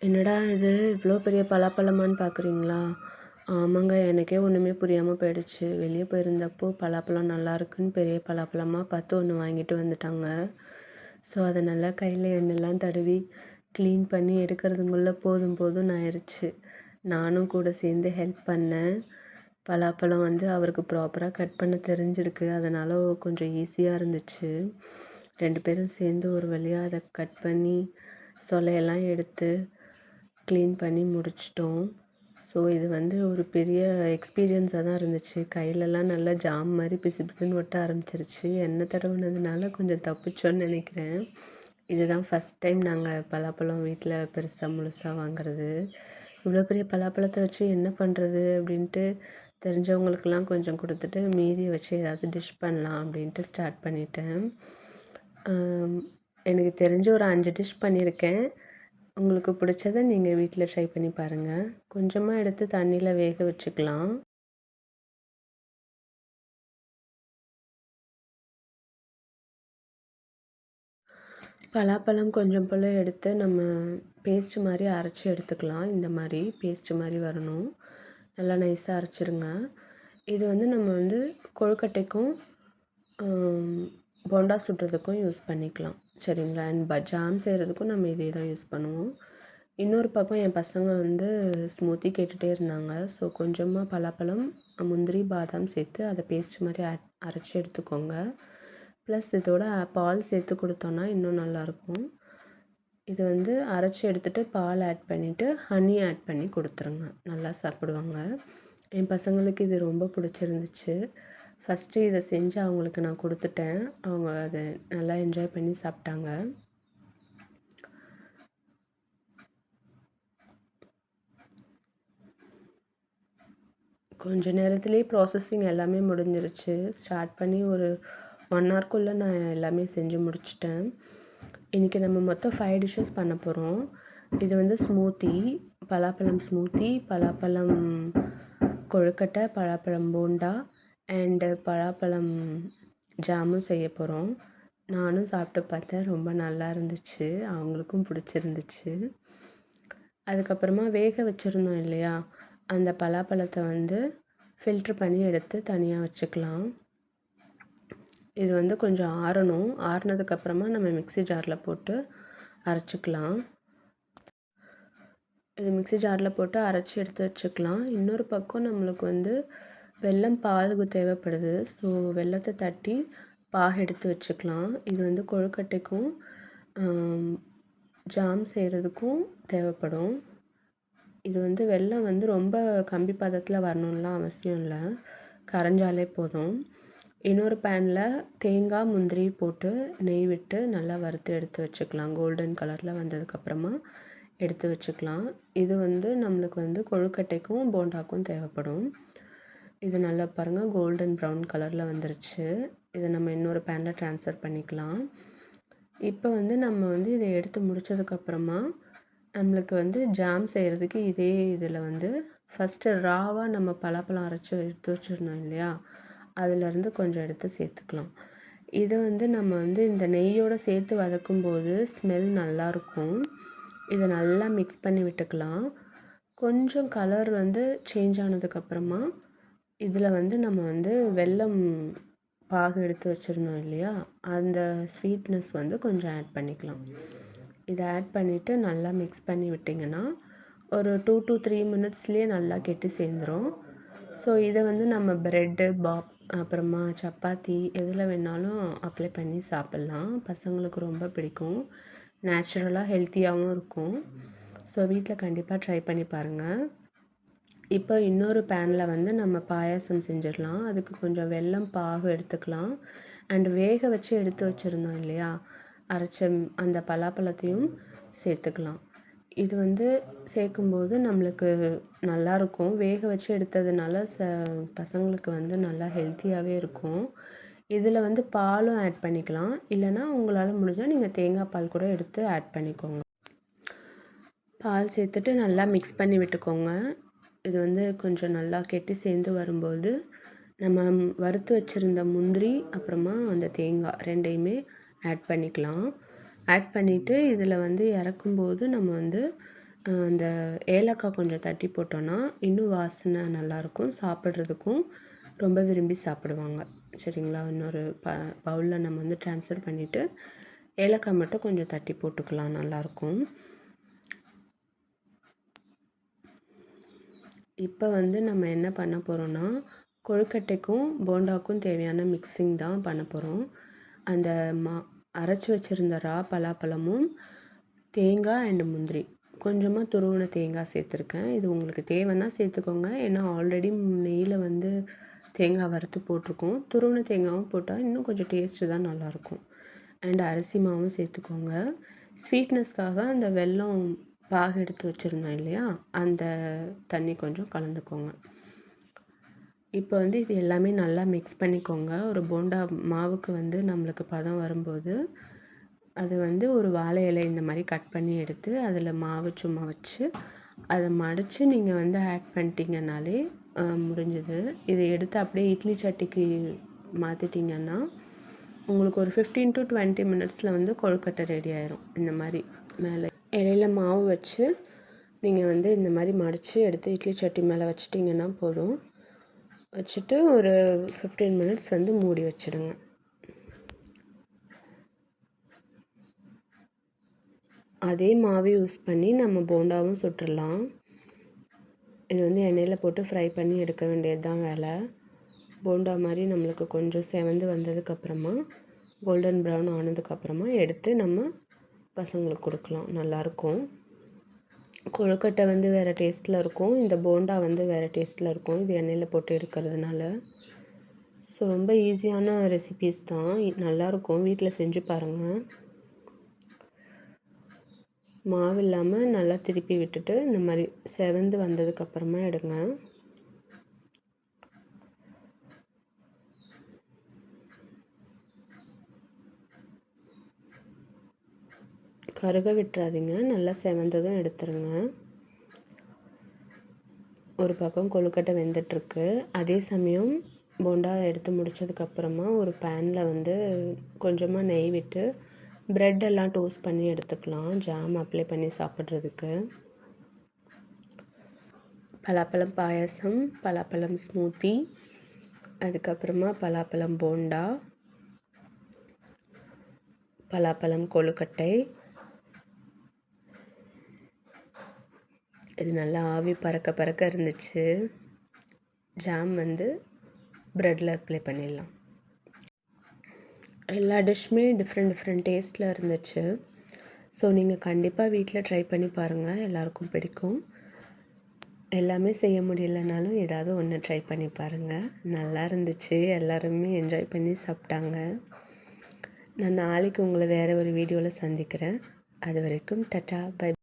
என்னடா இது இவ்வளோ பெரிய பலாப்பழமான்னு பார்க்குறீங்களா? ஆமாங்க. எனக்கே ஒன்றுமே புரியாமல் போயிடுச்சு. வெளியே போயிருந்தப்போ பலாப்பழம் நல்லாயிருக்குன்னு பெரிய பலாப்பழமா பார்த்து ஒன்று வாங்கிட்டு வந்துட்டாங்க. ஸோ அதை நல்லா கையில் எண்ணெய்லாம் தடவி க்ளீன் பண்ணி எடுக்கிறதுக்குள்ளே போதும் போதும்னு ஆயிடுச்சு. நானும் கூட சேர்ந்து ஹெல்ப் பண்ணேன். பலாப்பழம் வந்து அவருக்கு ப்ராப்பராக கட் பண்ண தெரிஞ்சிருக்கு. அதனால் கொஞ்சம் ஈஸியாக இருந்துச்சு. 2 பேரும் சேர்ந்து ஒரு வழியாக அதை கட் பண்ணி சொலையெல்லாம் எடுத்து க்ளீன் பண்ணி முடிச்சிட்டோம். ஸோ இது வந்து ஒரு பெரிய எக்ஸ்பீரியன்ஸாக தான் இருந்துச்சு. கையிலலாம் நல்லா ஜாம் மாதிரி பிசு பிசுன்னு ஒட்ட ஆரம்பிச்சிருச்சு. எண்ணெய் தடவுனதுனால கொஞ்சம் தப்பிச்சோன்னு நினைக்கிறேன். இதுதான் ஃபஸ்ட் டைம் நாங்கள் பலாப்பழம் வீட்டில் பெருசாக முழுசாக வாங்குறது. இவ்வளோ பெரிய பலாப்பழத்தை வச்சு என்ன பண்ணுறது அப்படின்ட்டு தெரிஞ்சவங்களுக்கெல்லாம் கொஞ்சம் கொடுத்துட்டு மீதியை வச்சு ஏதாவது டிஷ் பண்ணலாம் அப்படின்ட்டு ஸ்டார்ட் பண்ணிட்டேன். எனக்கு தெரிஞ்ச ஒரு 5 டிஷ் பண்ணியிருக்கேன். உங்களுக்கு பிடிச்சத நீங்கள் வீட்டில் ட்ரை பண்ணி பாருங்கள். கொஞ்சமாக எடுத்து தண்ணியில் வேக வச்சுக்கலாம். பலாப்பழம் கொஞ்சம் போல் எடுத்து நம்ம பேஸ்ட்டு மாதிரி அரைச்சி எடுத்துக்கலாம். இந்த மாதிரி பேஸ்ட்டு மாதிரி வரணும். நல்லா நைஸாக அரைச்சிருங்க. இது வந்து நம்ம வந்து கொழுக்கட்டைக்கும் போண்டா சுடுறதுக்கும் யூஸ் பண்ணிக்கலாம். சரிங்களா? அண்ட் ஜாம் செய்கிறதுக்கும் நம்ம இதே தான் யூஸ் பண்ணுவோம். இன்னொரு பக்கம் என் பசங்க வந்து ஸ்மூத்தி கேட்டுகிட்டே இருந்தாங்க. ஸோ கொஞ்சமாக பலாப்பழம், முந்திரி, பாதாம் சேர்த்து அதை பேஸ்ட் மாதிரி அரைச்சி எடுத்துக்கோங்க. ப்ளஸ் இதோட பால் சேர்த்து கொடுத்தோன்னா இன்னும் நல்லாயிருக்கும். இது வந்து அரைச்சி எடுத்துகிட்டு பால் ஆட் பண்ணிவிட்டு ஹனி ஆட் பண்ணி கொடுத்துருங்க. நல்லா சாப்பிடுவாங்க. என் பசங்களுக்கு இது ரொம்ப பிடிச்சிருந்துச்சு. ஃபஸ்ட்டு இதை செஞ்சு அவங்களுக்கு நான் கொடுத்துட்டேன். அவங்க அதை நல்லா என்ஜாய் பண்ணி சாப்பிட்டாங்க. கொஞ்ச நேரத்துலேயே ப்ராசஸிங் எல்லாமே முடிஞ்சிருச்சு. ஸ்டார்ட் பண்ணி ஒரு 1 ஹவர்க்குள்ளே நான் எல்லாமே செஞ்சு முடிச்சிட்டேன். இன்றைக்கி நம்ம மொத்தம் 5 டிஷ்ஷஸ் பண்ண போகிறோம். இது வந்து ஸ்மூத்தி, பலாப்பழம் ஸ்மூத்தி, பலாப்பழம் கொழுக்கட்டை, பலாப்பழம் போண்டா அண்டு பலாப்பழம் ஜாமும் செய்ய போகிறோம். நானும் சாப்பிட்டு பார்த்தேன். ரொம்ப நல்லா இருந்துச்சு. அவங்களுக்கும் பிடிச்சிருந்துச்சு. அதுக்கப்புறமா வேக வச்சுருந்தோம் இல்லையா, அந்த பலாப்பழத்தை வந்து ஃபில்ட்ரு பண்ணி எடுத்து தனியாக வச்சுக்கலாம். இது வந்து கொஞ்சம் ஆறணும். ஆறுனதுக்கப்புறமா நம்ம மிக்ஸி ஜாரில் போட்டு அரைச்சிக்கலாம். இது மிக்ஸி ஜாரில் போட்டு அரைச்சி எடுத்து வச்சுக்கலாம். இன்னொரு பக்கம் நம்மளுக்கு வந்து வெல்லம் பாகுக்கு தேவைப்படுது. ஸோ வெல்லத்தை தட்டி பாகு எடுத்து வச்சுக்கலாம். இது வந்து கொழுக்கட்டைக்கும் ஜாம் செய்கிறதுக்கும் தேவைப்படும். இது வந்து வெல்லம் வந்து ரொம்ப கம்பி பதத்தில் வரணும்லாம் அவசியம் இல்லை. கரைஞ்சாலே போதும். இன்னொரு பேனில் தேங்காய், முந்திரி போட்டு நெய் விட்டு நல்லா வறுத்து எடுத்து வச்சுக்கலாம். கோல்டன் கலரில் வந்ததுக்கப்புறமா எடுத்து வச்சுக்கலாம். இது வந்து நம்மளுக்கு வந்து கொழுக்கட்டைக்கும் போண்டாக்கும் தேவைப்படும். இது நல்லா பாருங்கள், கோல்டன் ப்ரௌன் கலரில் வந்துருச்சு. இதை நம்ம இன்னொரு பேனில் ட்ரான்ஸ்ஃபர் பண்ணிக்கலாம். இப்போ வந்து நம்ம வந்து இதை எடுத்து முடித்ததுக்கப்புறமா நம்மளுக்கு வந்து ஜாம் செய்கிறதுக்கு இதே இதில் வந்து ஃபஸ்ட்டு ராவாக நம்ம பலாப்பழம் அரைச்சி எடுத்து வச்சுருந்தோம் இல்லையா, அதிலேருந்து கொஞ்சம் எடுத்து சேர்த்துக்கலாம். இதை வந்து நம்ம வந்து இந்த நெய்யோடு சேர்த்து வதக்கும்போது ஸ்மெல் நல்லாயிருக்கும். இதை நல்லா மிக்ஸ் பண்ணி விட்டுக்கலாம். கொஞ்சம் கலர் வந்து சேஞ்ச் ஆனதுக்கப்புறமா இதில் வந்து நம்ம வந்து வெல்லம் பாகு எடுத்து வச்சுருந்தோம் இல்லையா, அந்த ஸ்வீட்னஸ் வந்து கொஞ்சம் ஆட் பண்ணிக்கலாம். இதை ஆட் பண்ணிவிட்டு நல்லா மிக்ஸ் பண்ணி விட்டிங்கன்னா ஒரு 2 to 3 மினிட்ஸ்லேயே நல்லா கெட்டி சேர்ந்துடும். ஸோ இதை வந்து நம்ம ப்ரெட்டு, அப்புறமா சப்பாத்தி எதில் வேணாலும் அப்ளை பண்ணி சாப்பிட்லாம். பசங்களுக்கு ரொம்ப பிடிக்கும். நேச்சுரலாக ஹெல்த்தியாகவும் இருக்கும். ஸோ வீட்டில் கண்டிப்பாக ட்ரை பண்ணி பாருங்கள். இப்போ இன்னொரு பேனில் வந்து நம்ம பாயாசம் செஞ்சிடலாம். அதுக்கு கொஞ்சம் வெல்லம் பாகு எடுத்துக்கலாம். அண்டு வேக வச்சு எடுத்து வச்சுருந்தோம் இல்லையா, அரைச்ச அந்த பலாப்பழத்தையும் சேர்த்துக்கலாம். இது வந்து சேர்க்கும்போது நம்மளுக்கு நல்லாயிருக்கும். வேக வச்சு எடுத்ததுனால பசங்களுக்கு வந்து நல்லா ஹெல்த்தியாகவே இருக்கும். இதில் வந்து பாலும் ஆட் பண்ணிக்கலாம். இல்லைனா உங்களால் முடிஞ்சால் நீங்கள் தேங்காய் பால் கூட எடுத்து ஆட் பண்ணிக்கோங்க. பால் சேர்த்துட்டு நல்லா மிக்ஸ் பண்ணி விட்டுக்கோங்க. இது வந்து கொஞ்சம் நல்லா கெட்டி சேர்ந்து வரும்போது நம்ம வறுத்து வச்சுருந்த முந்திரி அப்புறமா அந்த தேங்காய் 2யுமே ஆட் பண்ணிக்கலாம். ஆட் பண்ணிவிட்டு இதில் வந்து இறக்கும்போது நம்ம வந்து அந்த ஏலக்காய் கொஞ்சம் தட்டி போட்டோன்னா இன்னும் வாசனை நல்லாயிருக்கும், சாப்பிட்றதுக்கும் ரொம்ப விரும்பி சாப்பிடுவாங்க. சரிங்களா? இன்னொரு பவுலில் நம்ம வந்து ட்ரான்ஸ்ஃபர் பண்ணிவிட்டு ஏலக்காய் மட்டும் கொஞ்சம் தட்டி போட்டுக்கலாம், நல்லாயிருக்கும். இப்போ வந்து நம்ம என்ன பண்ண போகிறோன்னா, கொழுக்கட்டைக்கும் போண்டாக்கும் தேவையான மிக்சிங் தான் பண்ண போகிறோம். அந்த அரைச்சி வச்சுருந்த பலாப்பழமும் தேங்காய் அண்டு முந்திரி, கொஞ்சமாக துருவின தேங்காய் சேர்த்துருக்கேன். இது உங்களுக்கு தேவைன்னா சேர்த்துக்கோங்க. ஏன்னா ஆல்ரெடி நெய்யில் வந்து தேங்காய் வறுத்து போட்டிருக்கோம். துருவின தேங்காயும் போட்டால் இன்னும் கொஞ்சம் டேஸ்ட்டு தான் நல்லாயிருக்கும். அண்ட் அரிசி மாவும் சேர்த்துக்கோங்க. ஸ்வீட்னஸ்க்காக அந்த வெல்லம் பாகு எடுத்து வச்சுருந்தோம் இல்லையா, அந்த தண்ணி கொஞ்சம் கலந்துக்கோங்க. இப்போ வந்து இது எல்லாமே நல்லா மிக்ஸ் பண்ணிக்கோங்க. ஒரு போண்டா மாவுக்கு வந்து நம்மளுக்கு பதம் வரும்போது அது வந்து ஒரு வாழை இலை இந்த மாதிரி கட் பண்ணி எடுத்து அதில் மாவு சும்மா வச்சு அதை மடித்து நீங்கள் வந்து ஆட் பண்ணிட்டீங்கன்னாலே முடிஞ்சது. இதை எடுத்து அப்படியே இட்லி சட்டிக்கு மாற்றிட்டிங்கன்னா உங்களுக்கு ஒரு 15 to 20 மினிட்ஸில் வந்து கொழுக்கட்டை ரெடி ஆயிரும். இந்த மாதிரி மேலே இலையில மாவு வச்சு நீங்கள் வந்து இந்த மாதிரி மடித்து எடுத்து இட்லி சட்டி மேலே வச்சிட்டிங்கன்னா போதும். வச்சுட்டு ஒரு 15 மினிட்ஸ் வந்து மூடி வச்சுடுங்க. அதே மாவு யூஸ் பண்ணி நம்ம போண்டாவும் சுட்டுடலாம். இது வந்து எண்ணெயில் போட்டு ஃப்ரை பண்ணி எடுக்க வேண்டியது தான் வேலை. போண்டா மாதிரி நம்மளுக்கு கொஞ்சம் செவந்து வந்ததுக்கப்புறமா கோல்டன் ப்ரௌன் ஆனதுக்கப்புறமா எடுத்து நம்ம பசங்களுக்கு கொடுக்கலாம், நல்லாயிருக்கும். கொழுக்கட்டை வந்து வேறு டேஸ்ட்டில் இருக்கும், இந்த போண்டா வந்து வேறு டேஸ்ட்டில் இருக்கும், இது எண்ணெயில் போட்டு எடுக்கிறதுனால. ஸோ ரொம்ப ஈஸியான ரெசிபீஸ் தான், நல்லாயிருக்கும். வீட்டில் செஞ்சு பாருங்கள். மாவு இல்லாமல் நல்லா திருப்பி விட்டுட்டு இந்த மாதிரி செவந்து வந்ததுக்கப்புறமா எடுங்க. கருக விட்டுறாதீங்க, நல்லா செவந்ததும் எடுத்துருங்க. ஒரு பக்கம் கொழுக்கட்டை வெந்துட்டுருக்கு. அதே சமயம் போண்டா எடுத்து முடித்ததுக்கப்புறமா ஒரு பேனில் வந்து கொஞ்சமாக நெய் விட்டு ப்ரெட்டெல்லாம் டோஸ்ட் பண்ணி எடுத்துக்கலாம், ஜாம் அப்ளை பண்ணி சாப்பிட்றதுக்கு. பலாப்பழம் பாயாசம், பலாப்பழம் ஸ்மூத்தி, அதுக்கப்புறமா பலாப்பழம் போண்டா, பலாப்பழம் கொழுக்கட்டை. இது நல்லா ஆவி பறக்க பறக்க இருந்துச்சு. ஜாம் வந்து ப்ரெட்டில் அப்ளை பண்ணிடலாம். எல்லா டிஷ்ஷுமே டிஃப்ரெண்ட் டேஸ்ட்டில் இருந்துச்சு. ஸோ நீங்கள் கண்டிப்பாக வீட்டில் ட்ரை பண்ணி பாருங்கள், எல்லாருக்கும் பிடிக்கும். எல்லாமே செய்ய முடியலனாலும் ஏதாவது ஒன்று ட்ரை பண்ணி பாருங்கள், நல்லா இருந்துச்சு. எல்லாருமே என்ஜாய் பண்ணி சாப்பிட்டாங்க. நான் நாளைக்கு உங்களை வேறு ஒரு வீடியோவில் சந்திக்கிறேன். அது வரைக்கும் டாட்டா, பை.